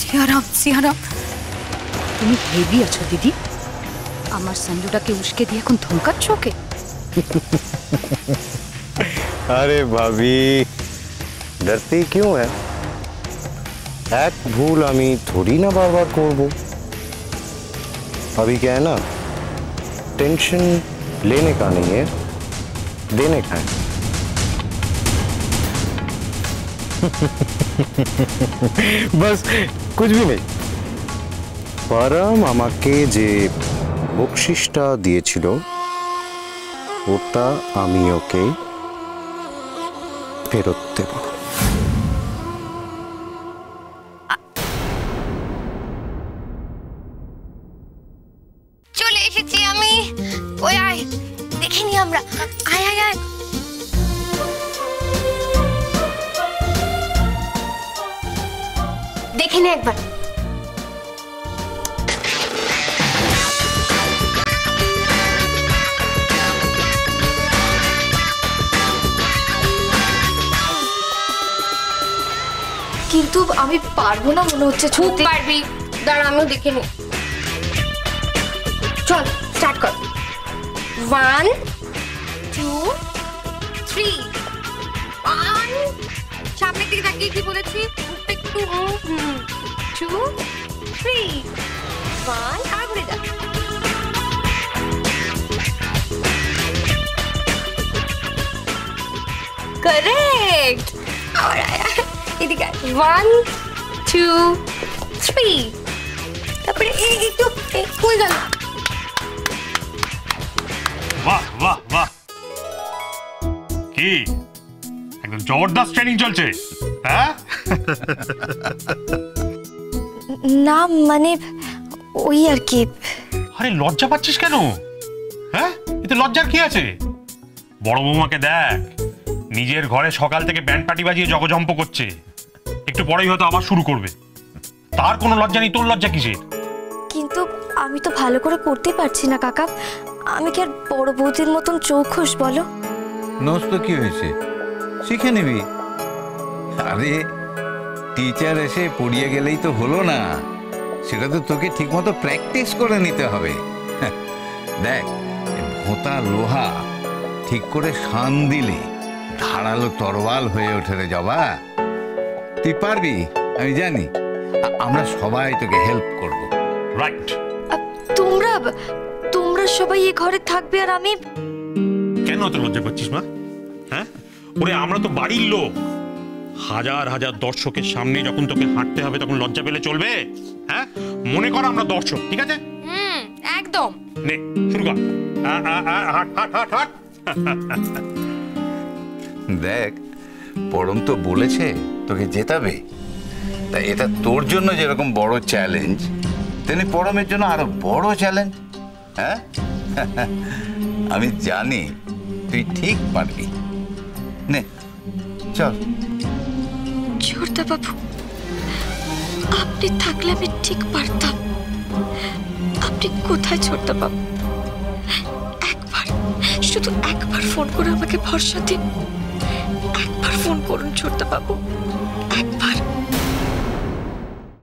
সিয়ারাম তুমি হেভি আছো দিদি। আমার সঞ্জুটাকে উস্কে দিয়ে এখন ধমকাচ্ছ ওকে? अरे भाभी डरती क्यों है? एक भूल आमी थोड़ी ना बार बार करबो। अभी क्या है ना, टेंशन लेने का नहीं है, देने का है। बस कुछ भी नहीं। परम আমাকে যে বকশিশটা দিয়েছিল ওটা আমি ওকে ফেরত দেব। চলে এসেছি আমি। ওই আয়, দেখিনি আমরা। আয় আয় আয়। দেখে নে একবার। কিন্তু আমি পারবো না মনে হচ্ছে। খুব পারবি, দাঁড়া আমিও দেখে নি। চল স্টার্ট কর। 1 2 3। সামনের দিকে তাকিয়ে কি বলেছি? একটু 2 3 1 আর ঘুরে যা। কারেক্ট। আর এদিকে 1 2 3। তারপরে একটু হয়ে গেল। বাহ বাহ বাহ, কি একদম জবরদস্ত ট্রেনিং চলছে। হ্যাঁ না মানে ওই আর কি। আরে লজ্জা পাচ্ছিস কেন? হ্যাঁ এতে লজ্জার কি আছে? বড় বৌমাকে দেখ, নিজের ঘরে সকাল থেকে ব্যান্ড পার্টি বাজিয়ে জগজম্প করছে, একটু পরেই হয়তো আবার শুরু করবে। তার কোনো লজ্জা নেই, তোর লজ্জা কিসের? কিন্তু আমি তো ভালো করে করতে পারছি না কাকা। আমি কি আর বড় বৌদির মতন চৌখুস বলো? নোস তো কি হয়েছে, শিখে নিবি। আরে টিচার এসে পড়িয়ে গেলেই তো হলো না, সেটা তো তোকে ঠিকমতো প্র্যাকটিস করে নিতে হবে। দেখ, ভোঁতা লোহা ঠিক করে শান দিলে ধারালো তরোয়াল হয়ে ওঠে রে জবা। তুই পারবি, আমি জানি। আমরা সবাই তোকে হেল্প করব। রাইট। তোমরা সবাই এই ঘরে থাকবে আর আমি? কেন তো লজ্জা করছিস মা? হ্যাঁ ওরে, আমরা তো বাড়ির লোক। হাজার হাজার দর্শকের সামনে যখন তোকে হাঁটতে হবে তখন লজ্জা পেলে চলবে? হ্যাঁ মনে কর আমরা দর্শক, ঠিক আছে? একদম। নে শুরু কর। হাট হাট হাট হাট। দেখ, পরম তো বলেছে তোকে জেতাবে, তাই এটা তোর জন্য যেরকম বড় চ্যালেঞ্জ, তেমনি পরমের জন্য আরো বড় চ্যালেঞ্জ। হ্যাঁ আমি জানি তুই ঠিক পারবি। নে চল। ছোটদা বাবু, আপনি থাকলে আমি ঠিক পারতাম। আপনি কোথায় ছোটদা বাবু? একবার, শুধু একবার ফোন করে আমাকে ভরসা দিন। একবার ফোন করুন ছোটদা বাবু।